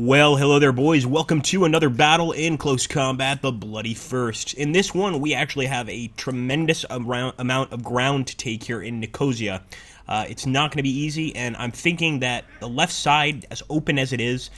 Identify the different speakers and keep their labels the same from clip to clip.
Speaker 1: Well, hello there, boys. Welcome to another battle in close combat, the Bloody First. In this one, we actually have a tremendous amount of ground to take here in Nicosia. It's not going to be easy, and I'm thinking that the left side, as open as it is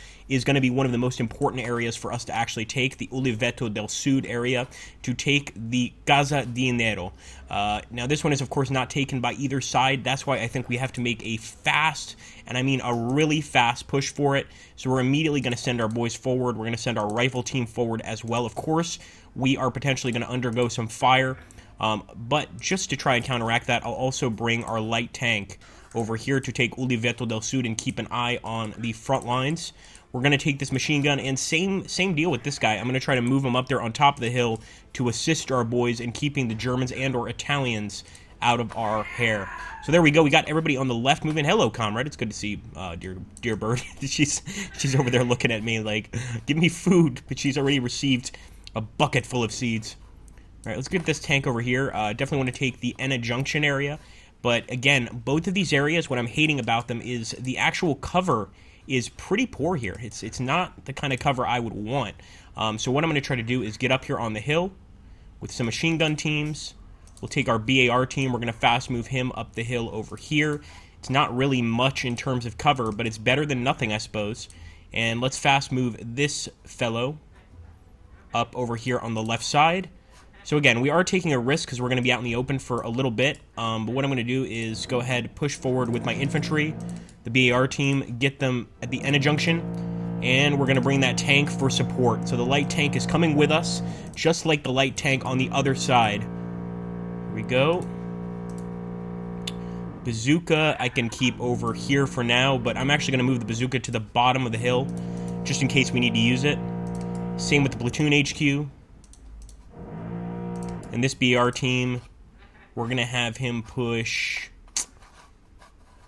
Speaker 1: going to be one of the most important areas for us to actually take, the Oliveto del Sud area, to take the Casa di Nero. Now, this one is, of course, not taken by either side. That's why I think we have to make a fast, and I mean a really fast push for it. So we're immediately going to send our boys forward. We're going to send our rifle team forward as well. Of course, we are potentially going to undergo some fire. But just to try and counteract that, I'll also bring our light tank over here to take Oliveto del Sud and keep an eye on the front lines. We're going to take this machine gun, and same deal with this guy. I'm going to try to move him up there on top of the hill to assist our boys in keeping the Germans and or Italians out of our hair. So there we go. We got everybody on the left moving. Hello, comrade. It's good to see dear bird. she's over there looking at me like, give me food. But she's already received a bucket full of seeds. All right, let's get this tank over here. Definitely want to take the Enna Junction area. But again, both of these areas, what I'm hating about them is the actual cover is pretty poor here. It's not the kind of cover I would want. So what I'm going to try to do is get up here on the hill with some machine gun teams. We'll take our BAR team. We're going to fast move him up the hill over here. It's not really much in terms of cover, but it's better than nothing, I suppose. And let's fast move this fellow up over here on the left side. So again, we are taking a risk because we're going to be out in the open for a little bit. But what I'm going to do is go ahead, push forward with my infantry, the BAR team, get them at the Enna Junction, and we're going to bring that tank for support. So the light tank is coming with us, just like the light tank on the other side. Here we go. Bazooka I can keep over here for now, but I'm actually going to move the bazooka to the bottom of the hill, just in case we need to use it. Same with the platoon HQ. And this BR team, we're going to have him push.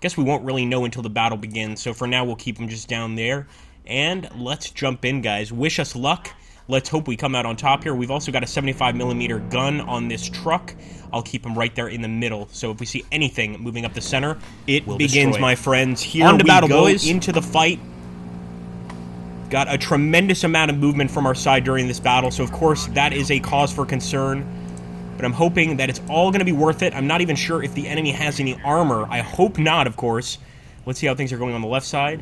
Speaker 1: Guess we won't really know until the battle begins, so for now we'll keep him just down there. And let's jump in, guys. Wish us luck. Let's hope we come out on top here. We've also got a 75mm gun on this truck. I'll keep him right there in the middle, so if we see anything moving up the center, it begins, my friends. Here on to battle, boys. Into the fight. Got a tremendous amount of movement from our side during this battle, so of course that is a cause for concern. But I'm hoping that it's all going to be worth it. I'm not even sure if the enemy has any armor. I hope not, of course. Let's see how things are going on the left side.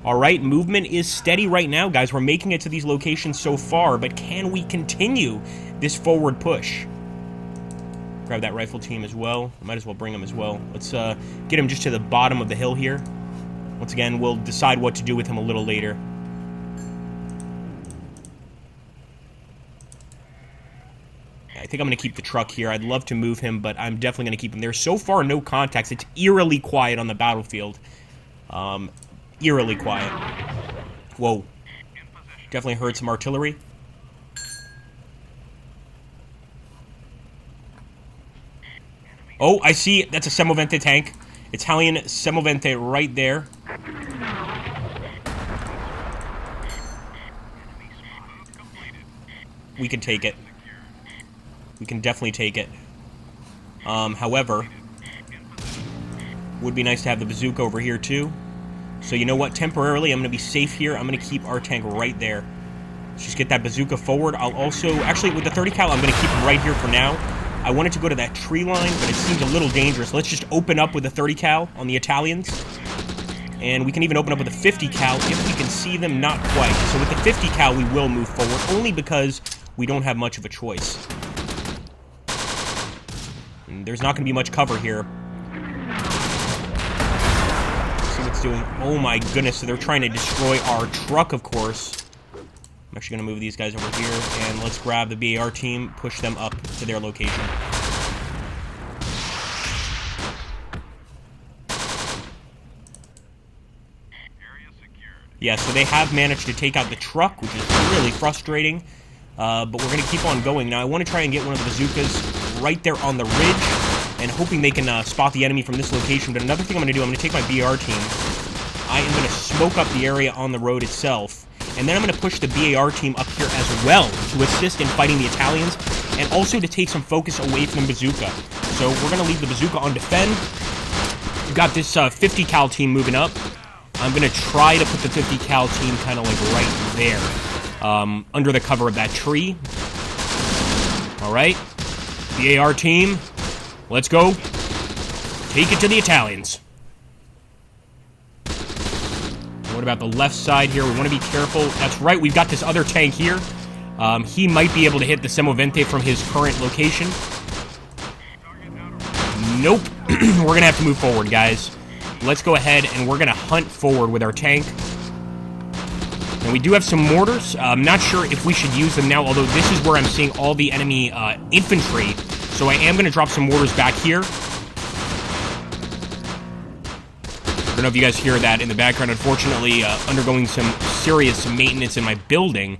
Speaker 1: All right, movement is steady right now, guys. We're making it to these locations so far, but can we continue this forward push? Grab that rifle team as well. Might as well bring him as well. Let's get him just to the bottom of the hill here. Once again, we'll decide what to do with him a little later. I think I'm going to keep the truck here. I'd love to move him, but I'm definitely going to keep him there. So far, no contacts. It's eerily quiet on the battlefield. Eerily quiet. Whoa. Definitely heard some artillery. Oh, I see. That's a Semovente tank. Italian Semovente right there. We can take it. We can definitely take it. However, would be nice to have the bazooka over here too. So you know what? Temporarily, I'm going to be safe here. I'm going to keep our tank right there. Let's just get that bazooka forward. I'll also... Actually, with the 30 cal, I'm going to keep him right here for now. I wanted to go to that tree line, but it seems a little dangerous. Let's just open up with the 30 cal on the Italians. And we can even open up with a 50 cal if we can see them. Not quite. So with the 50 cal, we will move forward, only because we don't have much of a choice. And there's not going to be much cover here. Doing. Oh my goodness, so they're trying to destroy our truck, of course. I'm actually going to move these guys over here, and let's grab the BAR team, push them up to their location. Yeah, so they have managed to take out the truck, which is really frustrating, but we're going to keep on going. Now, I want to try and get one of the bazookas right there on the ridge, and hoping they can spot the enemy from this location. But another thing I'm going to do, I'm going to take my BR team. I am going to smoke up the area on the road itself. And then I'm going to push the BAR team up here as well to assist in fighting the Italians, and also to take some focus away from the bazooka. So we're going to leave the bazooka on defend. We've got this 50 cal team moving up. I'm going to try to put the 50 cal team kind of like right there, under the cover of that tree. All right, the AR team, let's go. Take it to the Italians. What about the left side here? We want to be careful. That's right, we've got this other tank here. He might be able to hit the Semovente from his current location. Nope. We're going to have to move forward, guys. Let's go ahead and we're going to hunt forward with our tank. And we do have some mortars. I'm not sure if we should use them now, although this is where I'm seeing all the enemy infantry. So I am going to drop some mortars back here. I don't know if you guys hear that in the background. Unfortunately, undergoing some serious maintenance in my building.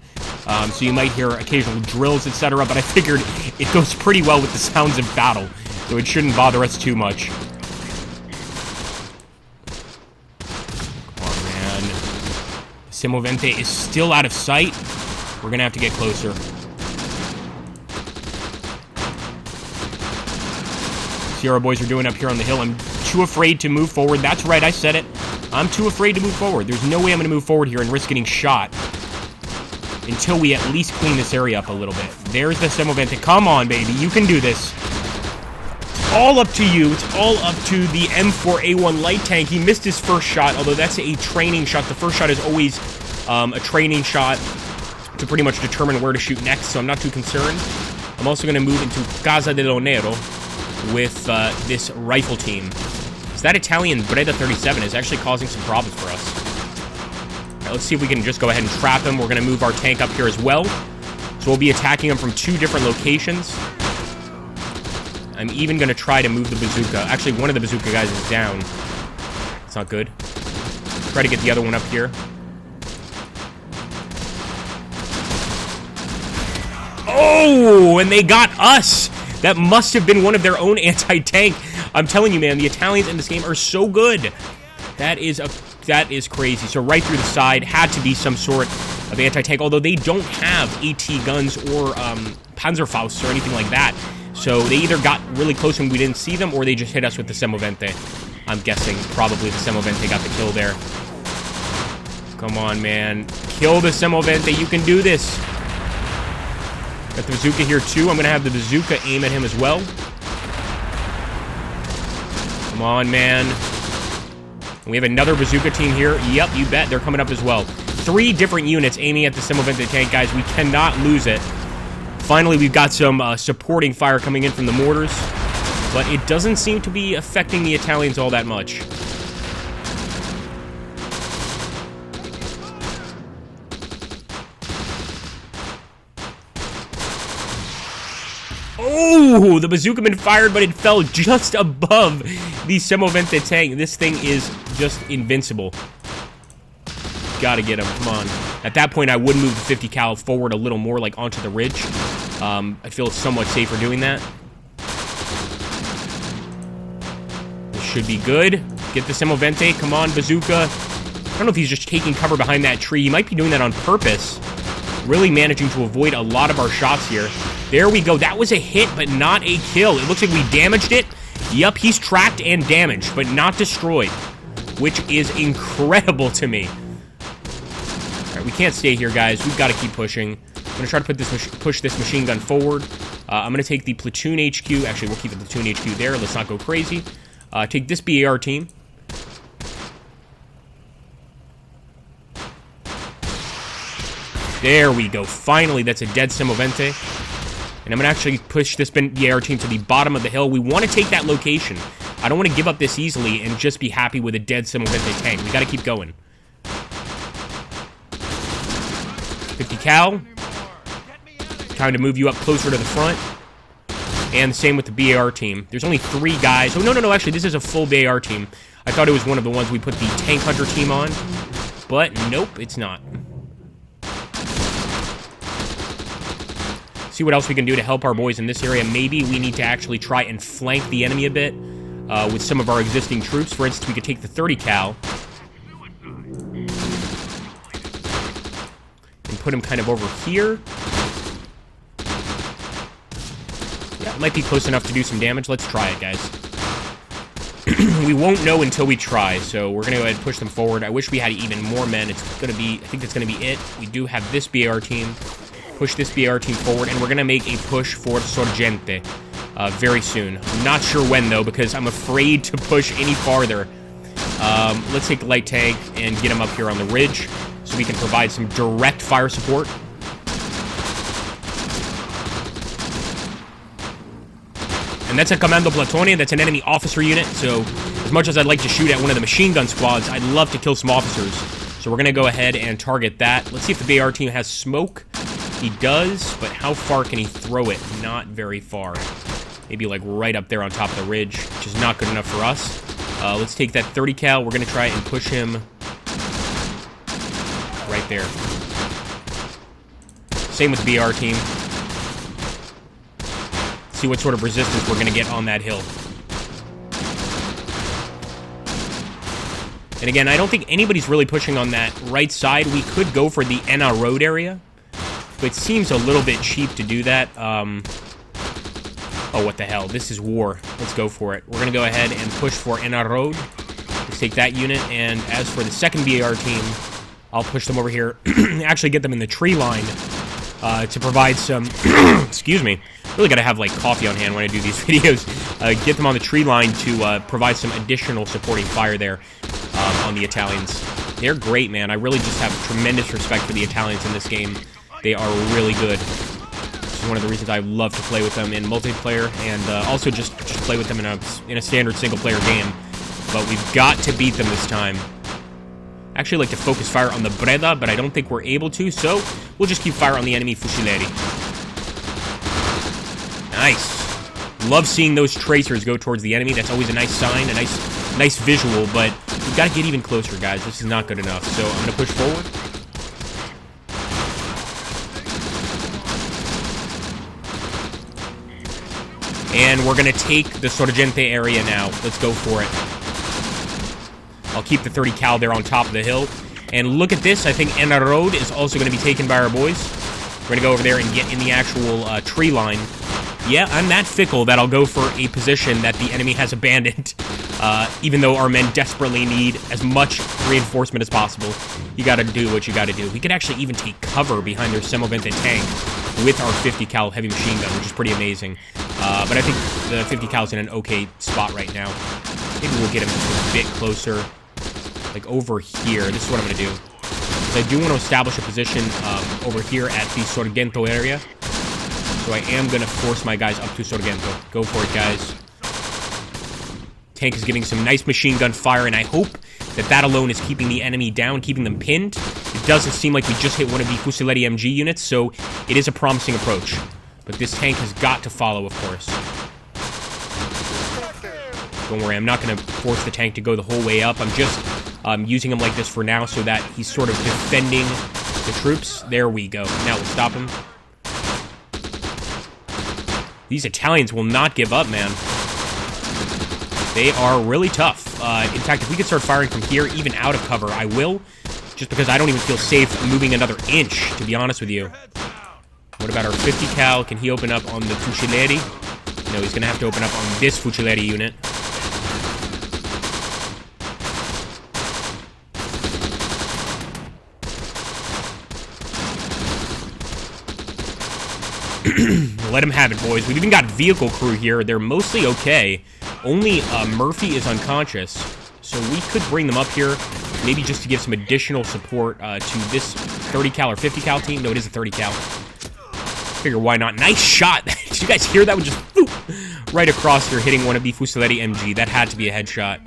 Speaker 1: So you might hear occasional drills, etc. But I figured it goes pretty well with the sounds of battle. So it shouldn't bother us too much. Semovente is still out of sight. We're going to have to get closer. See how our boys are doing up here on the hill. I'm too afraid to move forward. That's right, I said it. I'm too afraid to move forward. There's no way I'm going to move forward here and risk getting shot until we at least clean this area up a little bit. There's the Semovente. Come on, baby. You can do this. It's all up to you. It's all up to the M4A1 light tank. He missed his first shot, although that's a training shot. The first shot is always a training shot to pretty much determine where to shoot next, so I'm not too concerned. I'm also going to move into Casa de Lonero with this rifle team. So that Italian Breda 37 is actually causing some problems for us. All right, let's see if we can just go ahead and trap him. We're going to move our tank up here as well. So we'll be attacking him from 2 different locations. I'm even going to try to move the bazooka. Actually, one of the bazooka guys is down. It's not good. Try to get the other one up here. Oh, and they got us. That must have been one of their own anti-tank. I'm telling you, man, the Italians in this game are so good. That is crazy. So right through the side had to be some sort of anti-tank, although they don't have AT guns or Panzerfausts or anything like that. So they either got really close when we didn't see them, or they just hit us with the Semovente. I'm guessing probably the Semovente got the kill there. Come on, man. Kill the Semovente. You can do this. Got the bazooka here, too. I'm going to have the bazooka aim at him as well. Come on, man. We have another bazooka team here. Yep, you bet. They're coming up as well. 3 different units aiming at the Semovente tank, guys. We cannot lose it. Finally, we've got some supporting fire coming in from the mortars, but it doesn't seem to be affecting the Italians all that much. Oh, the bazooka been fired, but it fell just above the Semovente tank. This thing is just invincible. Gotta get him, come on. At that point, I would move the 50 cal forward a little more, like onto the ridge. I feel somewhat safer doing that. This should be good. Get the Semovente, come on, bazooka. I don't know if he's just taking cover behind that tree. He might be doing that on purpose. Really managing to avoid a lot of our shots here. There we go. That was a hit, but not a kill. It looks like we damaged it. Yup, he's tracked and damaged, but not destroyed, which is incredible to me. All right, we can't stay here, guys. We've got to keep pushing. I'm going to try to push this machine gun forward. I'm going to take the platoon HQ. Actually, we'll keep the platoon HQ there. Let's not go crazy. Take this BAR team. There we go. Finally, that's a dead Semovente. And I'm going to actually push this BAR team to the bottom of the hill. We want to take that location. I don't want to give up this easily and just be happy with a dead Semovente tank. We got to keep going. 50 cal. Time to move you up closer to the front. And same with the BAR team. There's only 3 guys. Oh, no. Actually, this is a full BAR team. I thought it was one of the ones we put the Tank Hunter team on. But nope, it's not. See what else we can do to help our boys in this area. Maybe we need to actually try and flank the enemy a bit with some of our existing troops. For instance, we could take the 30 cal and put him kind of over here. Yeah, it might be close enough to do some damage. Let's try it, guys. we won't know until we try, so we're going to go ahead and push them forward. I wish we had even more men. It's going to be, I think that's going to be it. We do have this BR team. Push this BR team forward, and we're going to make a push for Sorgente very soon. I'm not sure when, though, because I'm afraid to push any farther. Let's take the light tank and get him up here on the ridge so we can provide some direct fire support. And that's a Commando Platone, that's an enemy officer unit, so as much as I'd like to shoot at one of the machine gun squads, I'd love to kill some officers. So we're going to go ahead and target that. Let's see if the BR team has smoke. He does, but how far can he throw it? Not very far. Maybe like right up there on top of the ridge, which is not good enough for us. Let's take that 30 cal. We're going to try and push him right there. Same with the BR team. See what sort of resistance we're going to get on that hill. And again, I don't think anybody's really pushing on that right side. We could go for the Enna Road area, but it seems a little bit cheap to do that. Oh, what the hell. This is war. Let's go for it. We're going to go ahead and push for Enna Road. Let's take that unit, and as for the second BR team, I'll push them over here. Actually get them in the tree line to provide some... excuse me. Really got to have, like, coffee on hand when I do these videos. Get them on the tree line to provide some additional supporting fire there on the Italians. They're great, man. I really just have tremendous respect for the Italians in this game. They are really good. This is one of the reasons I love to play with them in multiplayer, and also just play with them in a standard single-player game. But we've got to beat them this time. I actually like to focus fire on the Breda, but I don't think we're able to, so we'll just keep fire on the enemy Fucileri. Nice. Love seeing those tracers go towards the enemy. That's always a nice sign, a nice visual, but we've got to get even closer, guys. This is not good enough, so I'm going to push forward. And we're going to take the Sorgente area now. Let's go for it. I'll keep the 30 cal there on top of the hill. And look at this. I think Enna Road is also going to be taken by our boys. We're going to go over there and get in the actual tree line. Yeah, I'm that fickle that I'll go for a position that the enemy has abandoned. Even though our men desperately need as much reinforcement as possible. You got to do what you got to do. We could actually even take cover behind their Semovente tank with our 50 cal heavy machine gun, which is pretty amazing. But I think the 50 cal is in an okay spot right now. Maybe we'll get him just a bit closer. Like over here. This is what I'm going to do. I do want to establish a position over here at the Sorgento area. So I am going to force my guys up to Sorgento. Go for it, guys. Tank is giving some nice machine gun fire, and I hope that that alone is keeping the enemy down, keeping them pinned. It doesn't seem like we just hit one of the Fucileri MG units, so it is a promising approach. But this tank has got to follow, of course. Don't worry, I'm not going to force the tank to go the whole way up. I'm just using him like this for now so that he's sort of defending the troops. There we go. Now we'll stop him. These Italians will not give up, man. They are really tough. In fact, if we could start firing from here, even out of cover, I will. Just because I don't even feel safe moving another inch, to be honest with you. What about our 50 cal? Can he open up on the Fucileri? No, he's going to have to open up on this Fucileri unit. Let him have it, boys. We've even got vehicle crew here. They're mostly okay. Only Murphy is unconscious. So we could bring them up here, maybe just to give some additional support to this 30 cal or 50 cal team. No, it is a 30 cal. Figure why not. Nice shot. Did you guys hear that one just whoop, right across here, hitting one of the Fucileri MG? That had to be a headshot.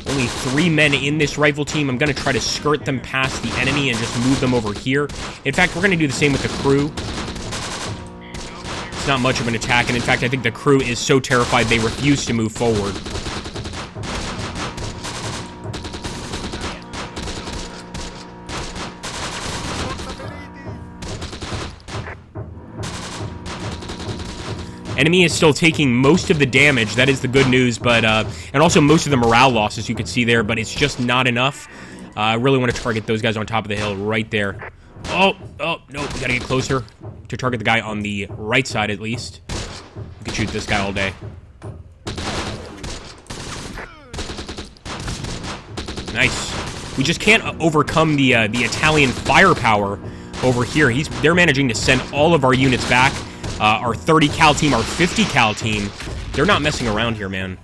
Speaker 1: Only 3 men in this rifle team. I'm going to try to skirt them past the enemy and just move them over here. In fact, we're going to do the same with the crew. It's not much of an attack, and in fact, I think the crew is so terrified they refuse to move forward. Enemy is still taking most of the damage. That is the good news, but and also most of the morale losses you could see there, but it's just not enough. I really want to target those guys on top of the hill right there. Oh, Oh, no, we gotta get closer to target the guy on the right side at least. We can shoot this guy all day. Nice. We just can't overcome the Italian firepower over here. They're managing to send all of our units back. Our 30 cal team, our 50 cal team. They're not messing around here, man.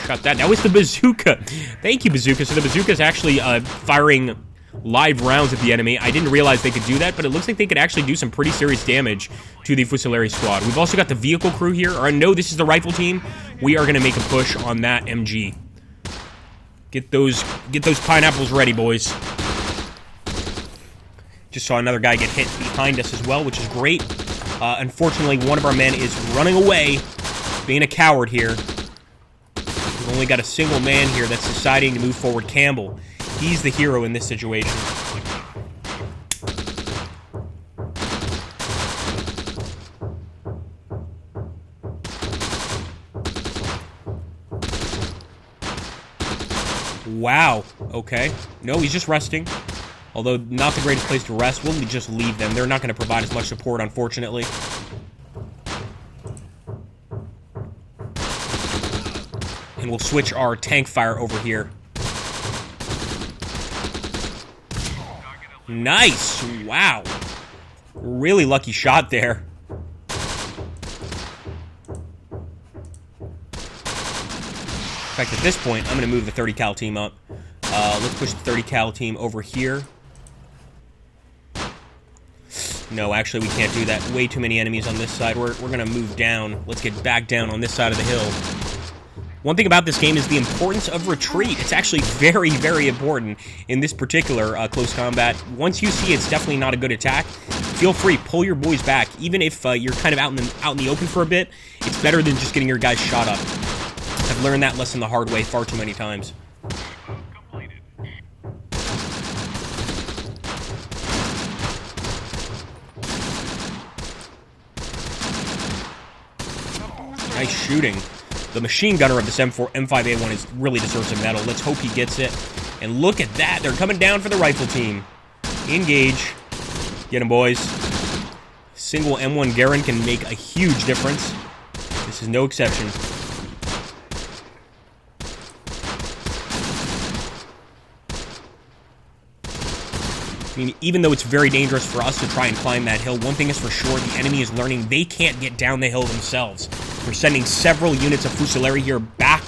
Speaker 1: Shot that. That was the bazooka. Thank you, bazooka. So the bazooka is actually firing live rounds at the enemy. I didn't realize they could do that, but it looks like they could actually do some pretty serious damage to the Fusilari squad. We've also got the vehicle crew here. Or no, this is the rifle team. We are going to make a push on that MG. Get those pineapples ready, boys. Just saw another guy get hit behind us as well, which is great. Unfortunately, one of our men is running away, being a coward here. We've only got a single man here that's deciding to move forward. Campbell. He's the hero in this situation. Wow. Okay. No, he's just resting. Although, not the greatest place to rest. We'll just leave them. They're not going to provide as much support, unfortunately. And we'll switch our tank fire over here. Nice! Wow. Really lucky shot there. In fact, at this point, I'm going to move the 30 cal team up. Let's push the 30 cal team over here. No, actually, we can't do that. Way too many enemies on this side. We're going to move down. Let's get back down on this side of the hill. One thing about this game is the importance of retreat. It's actually very, very important in this particular close combat. Once you see it's definitely not a good attack, feel free, pull your boys back. Even if you're kind of out in the open for a bit, it's better than just getting your guys shot up. I've learned that lesson the hard way far too many times. Nice shooting. The machine gunner of this M5A1 really deserves a medal. Let's hope he gets it. And look at that. They're coming down for the rifle team. Engage. Get him, boys. Single M1 Garand can make a huge difference. This is no exception. I mean, even though it's very dangerous for us to try and climb that hill, one thing is for sure, the enemy is learning they can't get down the hill themselves. We're sending several units of Fusilari here back.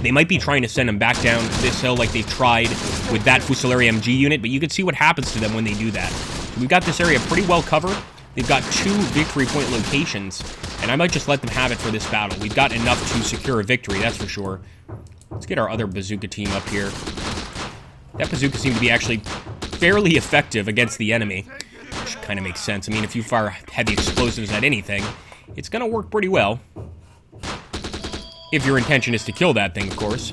Speaker 1: They might be trying to send them back down this hill like they've tried with that Fusilari MG unit, but you can see what happens to them when they do that. We've got this area pretty well covered. They've got 2 victory point locations, and I might just let them have it for this battle. We've got enough to secure a victory, that's for sure. Let's get our other bazooka team up here. That bazooka seemed to be actually fairly effective against the enemy, which kind of makes sense. I mean, if you fire heavy explosives at anything, it's going to work pretty well. If your intention is to kill that thing, of course.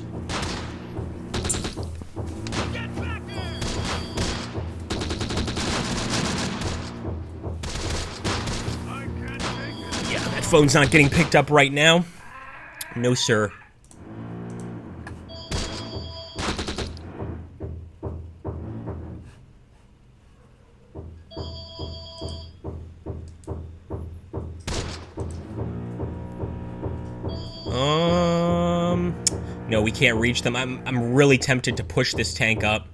Speaker 1: Yeah, that phone's not getting picked up right now. No, sir. No, we can't reach them. I'm really tempted to push this tank up,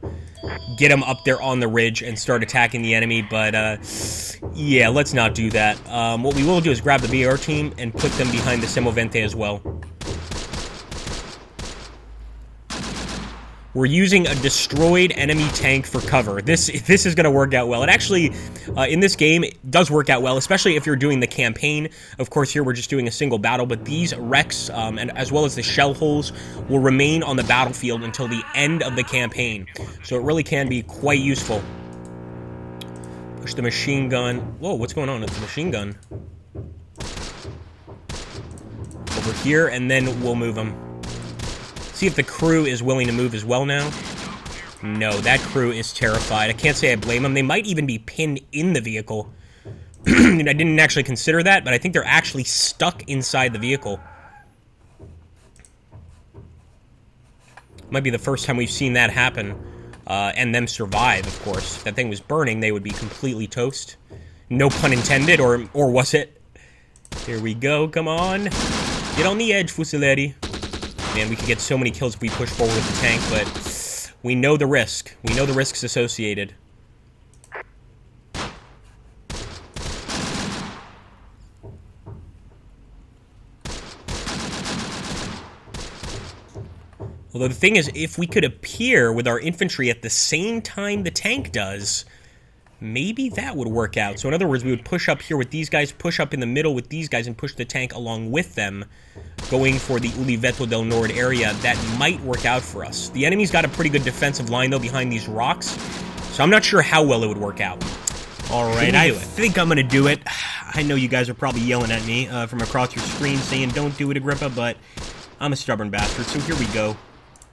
Speaker 1: get them up there on the ridge, and start attacking the enemy, but, yeah, let's not do that. What we will do is grab the BR team and put them behind the Semovente as well. We're using a destroyed enemy tank for cover. This is going to work out well. It actually, in this game, it does work out well, especially if you're doing the campaign. Of course, here we're just doing a single battle, but these wrecks, and as well as the shell holes, will remain on the battlefield until the end of the campaign. So it really can be quite useful. Push the machine gun. Whoa, what's going on with the machine gun? Over here, and then we'll move them. See if the crew is willing to move as well now. No, that crew is terrified. I can't say I blame them. They might even be pinned in the vehicle. I didn't actually consider that, but I think they're actually stuck inside the vehicle. Might be the first time we've seen that happen. and them survive, of course. If that thing was burning, they would be completely toast. No pun intended, or was it? Here we go, come on. Get on the edge, Fusiletti. Man, we could get so many kills if we push forward with the tank, but we know the risk. We know the risks associated. Although the thing is, if we could appear with our infantry at the same time the tank does, maybe that would work out. So in other words, we would push up here with these guys, push up in the middle with these guys, and push the tank along with them, going for the Oliveto del Nord area. That might work out for us. The enemy's got a pretty good defensive line, though, behind these rocks, so I'm not sure how well it would work out. Alright, I think I'm going to do it. I know you guys are probably yelling at me from across your screen saying, don't do it, Agrippa, but I'm a stubborn bastard, so here we go.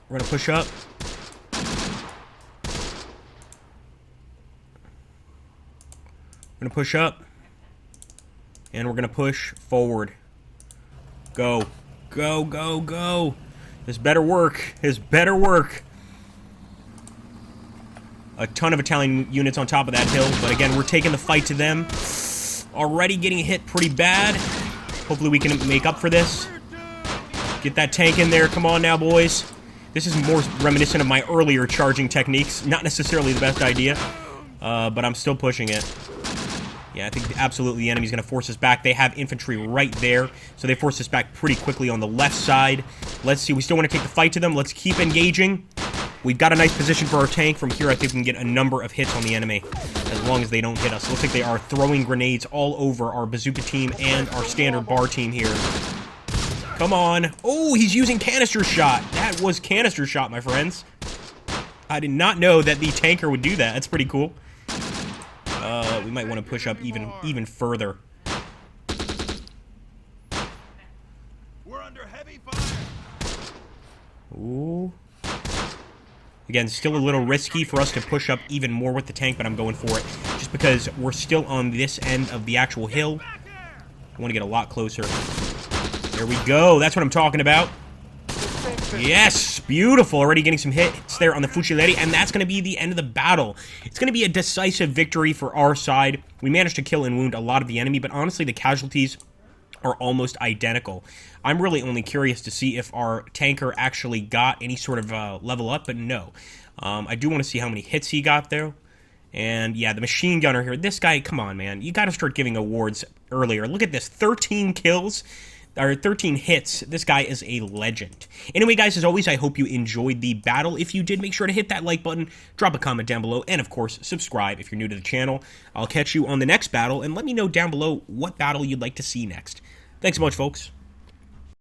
Speaker 1: We're going to push up. We're going to push up. And we're going to push forward. Go. Go, go, go. This better work. This better work. A ton of Italian units on top of that hill. But again, we're taking the fight to them. Already getting hit pretty bad. Hopefully we can make up for this. Get that tank in there. Come on now, boys. This is more reminiscent of my earlier charging techniques. Not necessarily the best idea, but I'm still pushing it. Yeah, I think absolutely the enemy's going to force us back. They have infantry right there, so they force us back pretty quickly on the left side. Let's see, we still want to take the fight to them. Let's keep engaging. We've got a nice position for our tank. From here, I think we can get a number of hits on the enemy, as long as they don't hit us. Looks like they are throwing grenades all over our bazooka team and our standard bar team here. Come on. Oh, he's using canister shot. That was canister shot, my friends. I did not know that the tanker would do that. That's pretty cool. We might want to push up even further.
Speaker 2: We're under heavy fire.
Speaker 1: Ooh. Again, still a little risky for us to push up even more with the tank, but I'm going for it. Just because we're still on this end of the actual hill. I want to get a lot closer. There we go. That's what I'm talking about. Yes, beautiful. Already getting some hits there on the Fuciletti, and that's going to be the end of the battle. It's going to be a decisive victory for our side. We managed to kill and wound a lot of the enemy, but honestly, the casualties are almost identical. I'm really only curious to see if our tanker actually got any sort of level up, but no. I do want to see how many hits he got there. And yeah, the machine gunner here. This guy, come on, man. You got to start giving awards earlier. Look at this, 13 kills. Or 13 hits. This guy is a legend. Anyway, guys, as always, I hope you enjoyed the battle. If you did, make sure to hit that like button, drop a comment down below, and, of course, subscribe if you're new to the channel. I'll catch you on the next battle, and let me know down below what battle you'd like to see next. Thanks so much, folks.